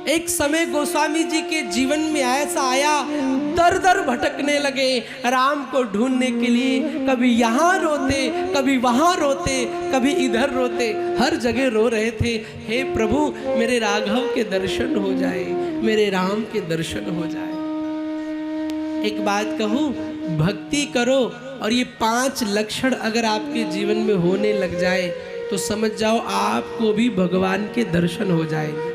एक समय गोस्वामी जी के जीवन में ऐसा आया, दर दर भटकने लगे राम को ढूंढने के लिए। कभी यहाँ रोते, कभी वहाँ रोते, कभी इधर रोते, हर जगह रो रहे थे, हे प्रभु मेरे राघव के दर्शन हो जाए, मेरे राम के दर्शन हो जाए। एक बात कहूँ, भक्ति करो और ये 5 लक्षण अगर आपके जीवन में होने लग जाए तो समझ जाओ आपको भी भगवान के दर्शन हो जाएंगे।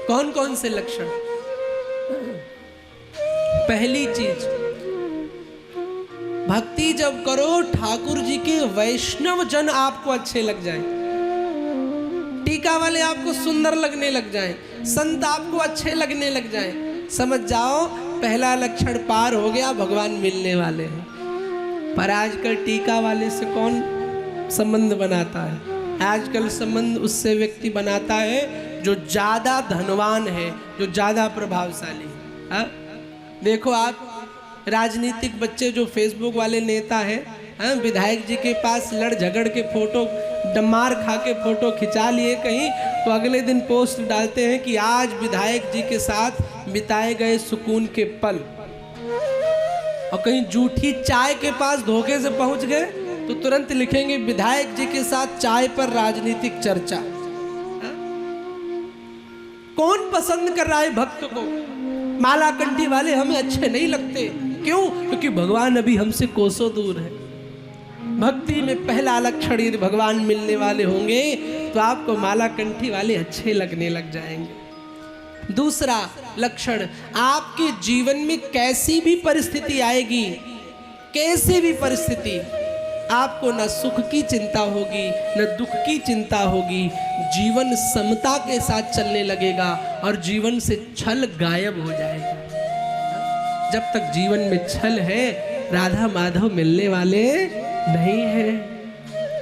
कौन कौन से लक्षण? पहली चीज, भक्ति जब करो ठाकुर जी के वैष्णव जन आपको अच्छे लग जाए, टीका वाले आपको सुंदर लगने लग जाए, संत आपको अच्छे लगने लग जाए, समझ जाओ पहला लक्षण पार हो गया, भगवान मिलने वाले हैं। पर आजकल टीका वाले से कौन संबंध बनाता है? आजकल संबंध उससे व्यक्ति बनाता है जो ज्यादा धनवान है, जो ज्यादा प्रभावशाली है। देखो आप राजनीतिक बच्चे जो फेसबुक वाले नेता है, विधायक जी के पास लड़ झगड़ के फोटो, डमार खा के फोटो खिंचा लिए कहीं, तो अगले दिन पोस्ट डालते हैं कि आज विधायक जी के साथ बिताए गए सुकून के पल। और कहीं जूठी चाय के पास धोखे से पहुंच गए तो तुरंत लिखेंगे विधायक जी के साथ चाय पर राजनीतिक चर्चा। कौन पसंद कर रहा है भक्त को? माला कंठी वाले हमें अच्छे नहीं लगते। क्यों? क्योंकि भगवान अभी हमसे कोसों दूर है। भक्ति में पहला लक्षण यदि भगवान मिलने वाले होंगे तो आपको माला कंठी वाले अच्छे लगने लग जाएंगे। दूसरा लक्षण, आपके जीवन में कैसी भी परिस्थिति आएगी, कैसी भी परिस्थिति, आपको न सुख की चिंता होगी न दुख की चिंता होगी। जीवन समता के साथ चलने लगेगा और जीवन से छल गायब हो जाएगा। जब तक जीवन में छल है, राधा माधव मिलने वाले नहीं है।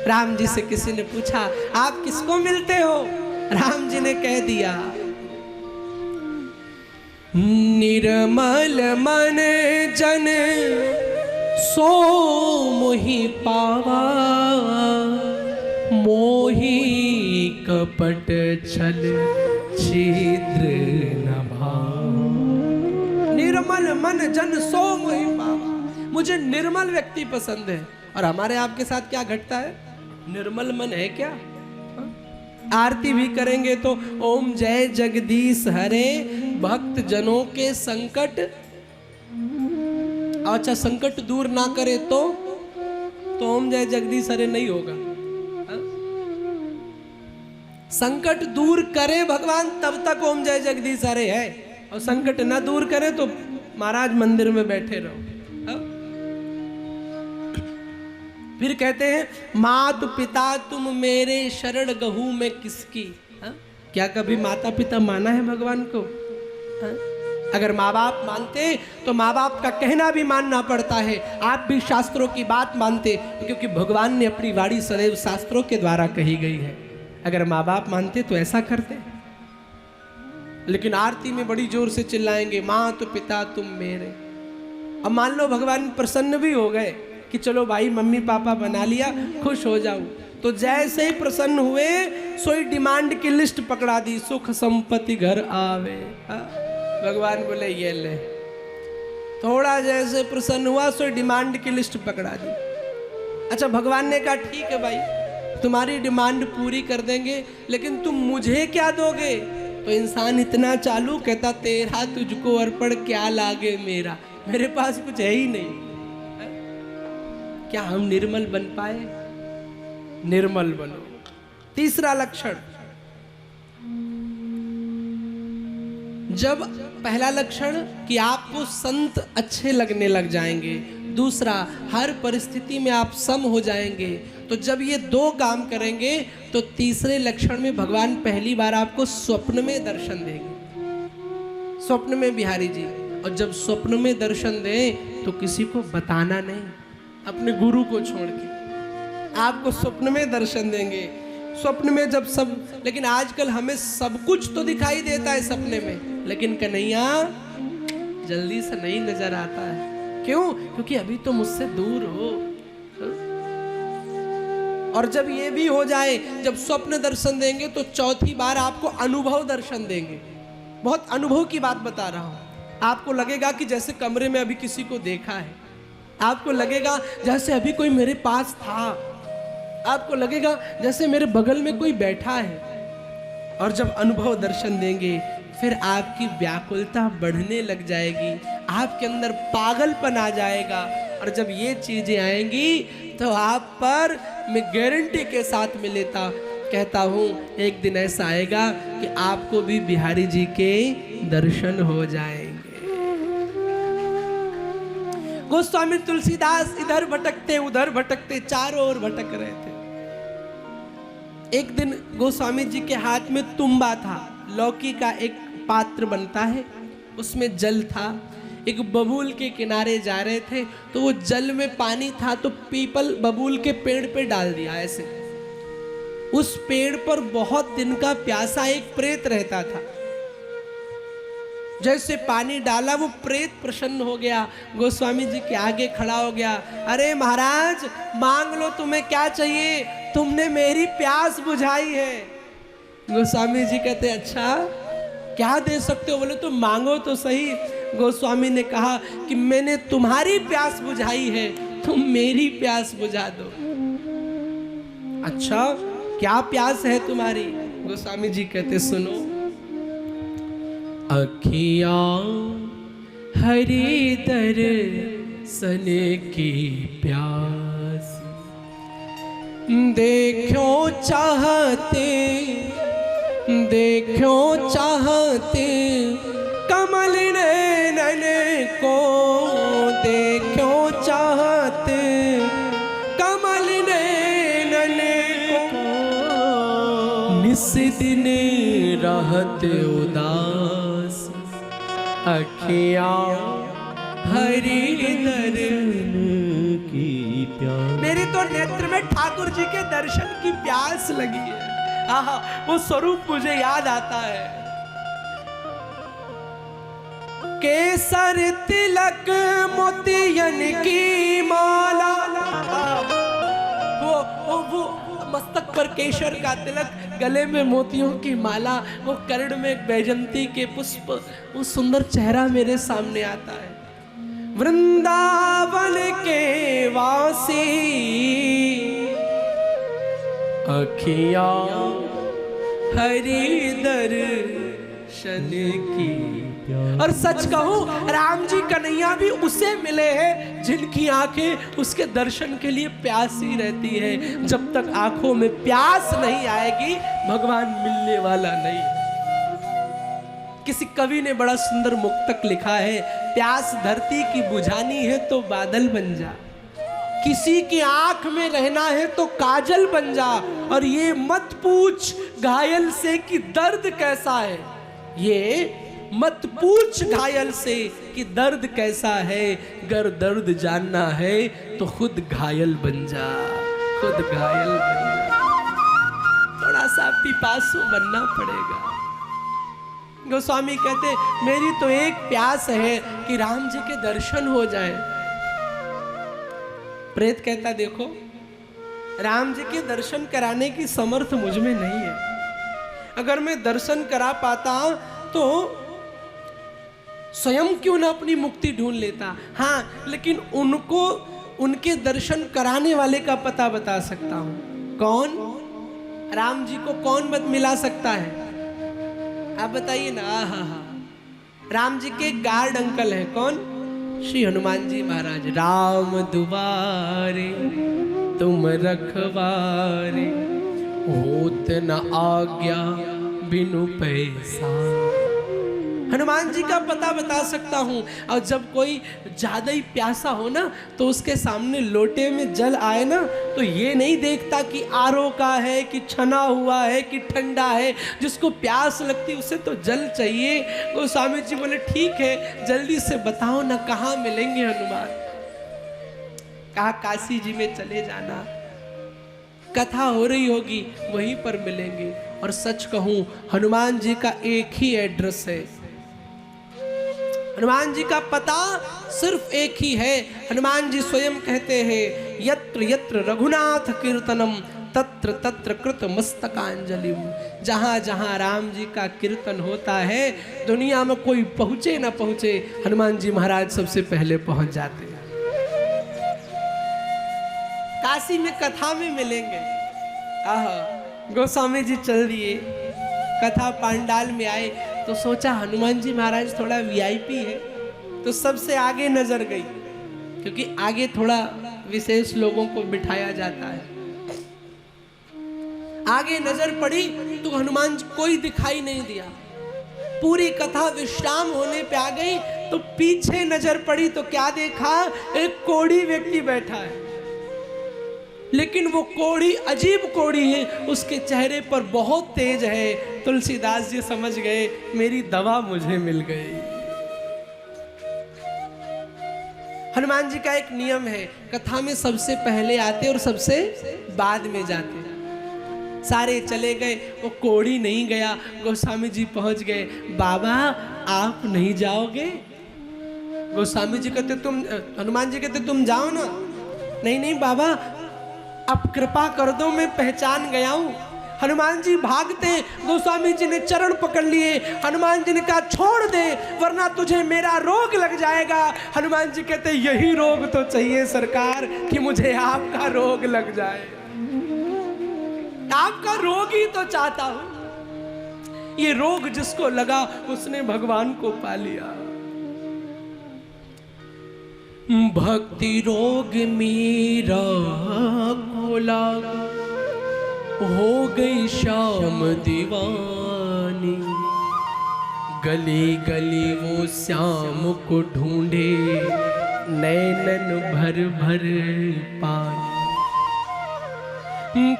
राम जी से किसी ने पूछा आप किसको मिलते हो? राम जी ने कह दिया, निर्मल मन जन सो मोहि पावा, मोहि कपट छल छिद्र न भाव। निर्मल मन जन सो मोहि पावा। मुझे निर्मल व्यक्ति पसंद है। और हमारे आपके साथ क्या घटता है? निर्मल मन है क्या? आरती भी करेंगे तो ओम जय जगदीश हरे, भक्त जनों के संकट, अच्छा संकट दूर ना करे तो ओम जय जगदीश हरे नहीं होगा। संकट दूर करे भगवान तब तक ओम जय जगदीश हरे है, और संकट ना दूर करे तो महाराज मंदिर में बैठे रहो। फिर कहते हैं मात पिता तुम मेरे शरण गहू में किसकी। क्या कभी माता पिता माना है भगवान को? अगर माँ बाप मानते तो माँ बाप का कहना भी मानना पड़ता है। आप भी शास्त्रों की बात मानते क्योंकि भगवान ने अपनी वाणी सदैव शास्त्रों के द्वारा कही गई है। अगर माँ बाप मानते तो ऐसा करते। लेकिन आरती में बड़ी जोर से चिल्लाएंगे माँ तो पिता तुम मेरे। अब मान लो भगवान प्रसन्न भी हो गए कि चलो भाई मम्मी पापा बना लिया, खुश हो जाऊं, तो जैसे ही प्रसन्न हुए सोई डिमांड की लिस्ट पकड़ा दी, सुख संपत्ति घर आवे। भगवान बोले ये ले। थोड़ा जैसे प्रसन्न हुआ सोई डिमांड की लिस्ट पकड़ा दी। अच्छा भगवान ने कहा ठीक है भाई तुम्हारी डिमांड पूरी कर देंगे, लेकिन तुम मुझे क्या दोगे? तो इंसान इतना चालू कहता तेरा तुझको अर्पण क्या लागे मेरा, मेरे पास कुछ है ही नहीं। क्या हम निर्मल बन पाए? निर्मल बनो। तीसरा लक्षण, जब पहला लक्षण कि आपको संत अच्छे लगने लग जाएंगे, दूसरा हर परिस्थिति में आप सम हो जाएंगे, तो जब ये 2 काम करेंगे तो तीसरे लक्षण में भगवान पहली बार आपको स्वप्न में दर्शन देंगे। स्वप्न में बिहारी जी, और जब स्वप्न में दर्शन दें तो किसी को बताना नहीं, अपने गुरु को छोड़ के आपको स्वप्न में दर्शन देंगे। स्वप्न में जब सब, लेकिन आजकल हमें सब कुछ तो दिखाई देता है सपने में, लेकिन कन्हैया जल्दी से नहीं नजर आता है। क्यों? क्योंकि अभी तो मुझसे दूर हो। और जब ये भी हो जाए, जब स्वप्न दर्शन देंगे तो चौथी बार आपको अनुभव दर्शन देंगे। बहुत अनुभव की बात बता रहा हूं। आपको लगेगा कि जैसे कमरे में अभी किसी को देखा है, आपको लगेगा जैसे अभी कोई मेरे पास था, आपको लगेगा जैसे मेरे बगल में कोई बैठा है। और जब अनुभव दर्शन देंगे फिर आपकी व्याकुलता बढ़ने लग जाएगी, आपके अंदर पागलपन आ जाएगा। और जब ये चीजें आएंगी तो आप पर मैं गारंटी के साथ में लेता कहता हूं, एक दिन ऐसा आएगा कि आपको भी बिहारी जी के दर्शन हो जाएंगे। गोस्वामी तुलसीदास इधर भटकते उधर भटकते, चारों ओर भटक रहे थे। एक दिन गोस्वामी जी के हाथ में तुम्बा था, लौकी का एक पात्र बनता है, उसमें जल था। एक बबूल के किनारे जा रहे थे तो वो जल में पानी था, तो पीपल बबूल के पेड़ पे डाल दिया ऐसे। उस पेड़ पर बहुत दिन का प्यासा एक प्रेत रहता था। जैसे पानी डाला वो प्रेत प्रसन्न हो गया, गोस्वामी जी के आगे खड़ा हो गया। अरे महाराज मांग लो, तुम्हें क्या चाहिए, तुमने मेरी प्यास बुझाई है। गोस्वामी जी कहते अच्छा क्या दे सकते हो? बोले तो मांगो तो सही। गोस्वामी ने कहा कि मैंने तुम्हारी प्यास बुझाई है, तुम मेरी प्यास बुझा दो। अच्छा क्या प्यास है तुम्हारी? गोस्वामी जी कहते सुनो। अखियां हरि दर्शन की प्यास, देखो चाहते कमल नैनन को, देखो चाहते कमल नैनन को, निस दिन रहत उदास, अखियां हरि दर्शन की प्यास। मेरी तो नेत्र में ठाकुर जी के दर्शन की प्यास लगी है। आहा वो स्वरूप मुझे याद आता है। केसर तिलक मोतियन की माला, वो मस्तक पर केसर का तिलक, गले में मोतियों की माला, वो कर्ण में बैजंती के पुष्प, वो सुंदर चेहरा मेरे सामने आता है। वृंदावन के वासी अखियां हरि दर्शन की। और सच कहूं राम जी कन्हैया भी उसे मिले हैं जिनकी आंखें उसके दर्शन के लिए प्यासी रहती है। जब तक आंखों में प्यास नहीं आएगी भगवान मिलने वाला नहीं। किसी कवि ने बड़ा सुंदर मुक्तक लिखा है, प्यास धरती की बुझानी है तो बादल बन जा, किसी की आंख में रहना है तो काजल बन जा, और ये मत पूछ घायल से कि दर्द कैसा है, ये मत पूछ घायल से कि दर्द कैसा है, गर दर्द जानना है तो खुद घायल बन जा, खुद घायल बन जा। थोड़ा सा पिपासु बनना पड़ेगा। गोस्वामी कहते मेरी तो एक प्यास है कि राम जी के दर्शन हो जाए। प्रेत कहता देखो राम जी के दर्शन कराने की समर्थ मुझ में नहीं है। अगर मैं दर्शन करा पाता तो स्वयं क्यों ना अपनी मुक्ति ढूंढ लेता। हाँ लेकिन उनको उनके दर्शन कराने वाले का पता बता सकता हूं। कौन? राम जी को कौन मत मिला सकता है? आप बताइए ना। हाँ राम जी के गार्ड अंकल हैं कौन? श्री हनुमान जी महाराज। राम दुआरे तुम रखवारे, होत न आज्ञा बिनु पैसा। हनुमान जी का पता बता सकता हूं। और जब कोई ज्यादा ही प्यासा हो ना तो उसके सामने लोटे में जल आए ना तो ये नहीं देखता कि आरओ का है कि छना हुआ है कि ठंडा है। जिसको प्यास लगती उसे तो जल चाहिए। गोस्वामी जी बोले ठीक है जल्दी से बताओ ना कहाँ मिलेंगे हनुमान। कहा काशी जी में चले जाना, कथा हो रही होगी वहीं पर मिलेंगे। और सच कहूं हनुमान जी का एक ही एड्रेस है, हनुमान जी का पता सिर्फ एक ही है। हनुमान जी स्वयं कहते हैं यत्र यत्र रघुनाथ कीर्तनम तत्र तत्र कृत मस्तकांजलि। जहाँ जहाँ राम जी का कीर्तन होता है, दुनिया में कोई पहुँचे ना पहुँचे, हनुमान जी महाराज सबसे पहले पहुँच जाते हैं। काशी में कथा में मिलेंगे। आहा, गोस्वामी जी चल दिए, कथा पांडाल में आए तो सोचा हनुमान जी महाराज थोड़ा वीआईपी है, तो सबसे आगे नजर गई, क्योंकि आगे थोड़ा विशेष लोगों को बिठाया जाता है। आगे नजर पड़ी तो हनुमान जी कोई दिखाई नहीं दिया। पूरी कथा विश्राम होने पे आ गई तो पीछे नजर पड़ी तो क्या देखा, एक कोढ़ी व्यक्ति बैठा है। लेकिन वो कोढ़ी अजीब कोढ़ी है, उसके चेहरे पर बहुत तेज है। तुलसीदास जी समझ गए मेरी दवा मुझे मिल गई। हनुमान जी का एक नियम है, कथा में सबसे पहले आते और सबसे बाद में जाते। सारे चले गए, वो कोढ़ी नहीं गया। गोस्वामी जी पहुंच गए। बाबा आप नहीं जाओगे? गोस्वामी जी कहते तुम, हनुमान जी कहते तुम जाओ ना। नहीं नहीं बाबा, अब कृपा कर दो, मैं पहचान गया हूं। हनुमान जी भागते, गोस्वामी जी ने चरण पकड़ लिए। हनुमान जी ने कहा छोड़ दे वरना तुझे मेरा रोग लग जाएगा। हनुमान जी कहते यही रोग तो चाहिए सरकार, कि मुझे आपका रोग लग जाए। आपका रोग ही तो चाहता हूं। ये रोग जिसको लगा उसने भगवान को पा लिया। भक्ति रोग मेरा खोला, हो गई शाम दीवानी। गली गली वो श्याम को ढूंढे, नैनन भर भर पानी।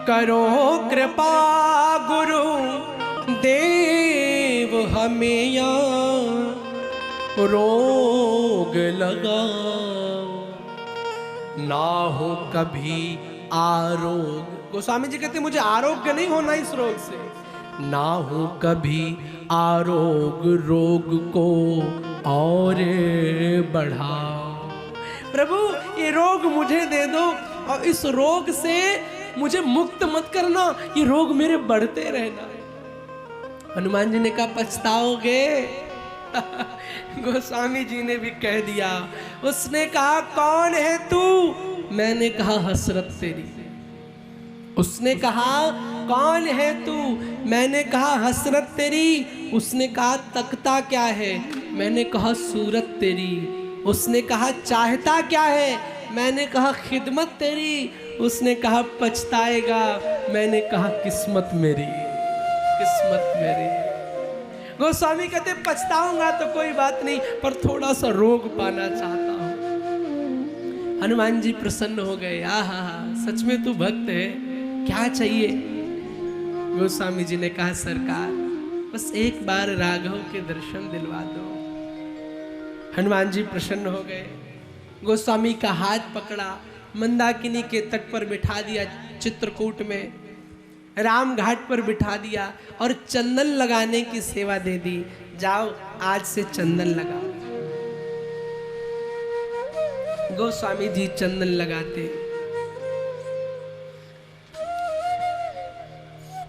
करो कृपा गुरु देव हमें या रोग लगा, ना हो कभी आरोग। गोस्वामी जी कहते मुझे आरोग्य नहीं होना इस रोग से, ना हो कभी आरोग, रोग को और बढ़ाओ। प्रभु ये रोग मुझे दे दो और इस रोग से मुझे मुक्त मत करना, ये रोग मेरे बढ़ते रहना। हनुमान जी ने कहा पछताओगे? गोस्वामी जी ने भी कह दिया। उसने कहा कौन है तू? मैंने कहा हसरत तेरी। उसने कहा कौन है तू? मैंने कहा हसरत तेरी। उसने कहा तकता क्या है? मैंने कहा सूरत तेरी। उसने कहा चाहता क्या है? मैंने कहा खिदमत तेरी। उसने कहा पछताएगा। मैंने कहा किस्मत मेरी, किस्मत मेरी। गोस्वामी कहते पछताऊंगा तो कोई बात नहीं, पर थोड़ा सा रोग पाना चाहता हूं। हनुमान जी प्रसन्न हो गए। आहा, सच में तू भक्त है, क्या चाहिए? गोस्वामी जी ने कहा सरकार बस एक बार राघव के दर्शन दिलवा दो। हनुमान जी प्रसन्न हो गए। गोस्वामी का हाथ पकड़ा, मंदाकिनी के तट पर बिठा दिया, चित्रकूट में राम घाट पर बिठा दिया और चंदन लगाने की सेवा दे दी। जाओ आज से चंदन लगाओ। गोस्वामी जी चंदन लगाते।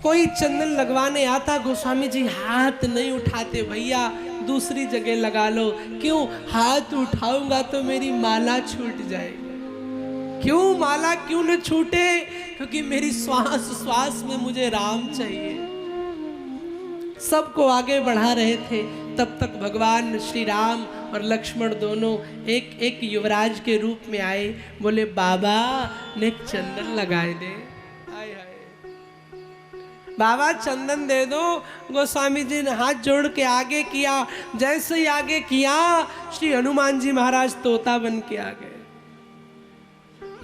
कोई चंदन लगवाने आता, गोस्वामी जी हाथ नहीं उठाते। भैया दूसरी जगह लगा लो। क्यों? हाथ उठाऊंगा तो मेरी माला छूट जाएगी। क्यों माला क्यों न छूटे? क्योंकि मेरी श्वास श्वास में मुझे राम चाहिए। सबको आगे बढ़ा रहे थे, तब तक भगवान श्री राम और लक्ष्मण दोनों एक एक युवराज के रूप में आए। बोले बाबा ने चंदन लगाए दे। हाय हाय, बाबा चंदन दे दो। गोस्वामी जी ने हाथ जोड़ के आगे किया। जैसे ही आगे किया, श्री हनुमान जी महाराज तोता बन के आ गए।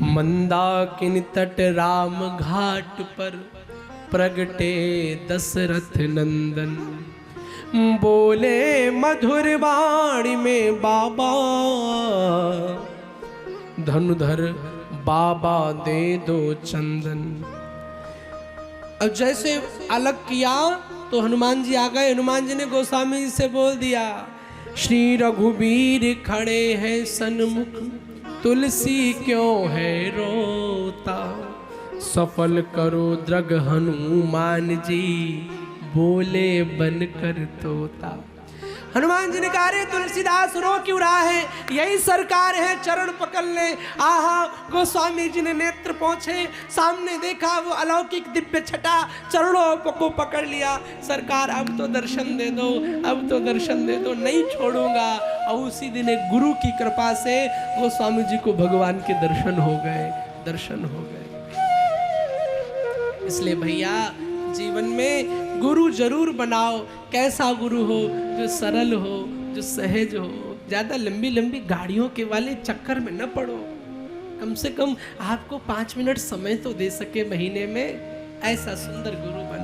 मंदाकिनी तट राम घाट पर प्रगटे दशरथ नंदन। बोले मधुर वाणी में बाबा, धनुधर बाबा दे दो चंदन। अब जैसे अलग किया तो हनुमान जी आ गए। हनुमान जी ने गोस्वामी जी से बोल दिया, श्री रघुवीर खड़े हैं सन्मुख, तुलसी क्यों है रोता। सफल करो दृग हनुमान जी, बोले बनकर तोता। हनुमान जी ने कहा रे तुलसीदास रो क्यों रहा है, यही सरकार है चरण पकड़ ले। आहा, गोस्वामी जी ने नेत्र पहुंचे, सामने देखा वो अलौकिक दिव्य छटा, चरणों को पकड़ लिया। सरकार अब तो दर्शन दे दो, अब तो दर्शन दे दो, नहीं छोड़ूंगा। और उसी दिन एक गुरु की कृपा से गोस्वामी जी को भगवान के दर्शन हो गए, दर्शन हो गए। इसलिए भैया जीवन में गुरु जरूर बनाओ। कैसा गुरु हो, जो सरल हो, जो सहज हो। ज्यादा लंबी लंबी गाड़ियों के वाले चक्कर में न पड़ो। कम से कम आपको 5 मिनट समय तो दे सके महीने में, ऐसा सुंदर गुरु बना।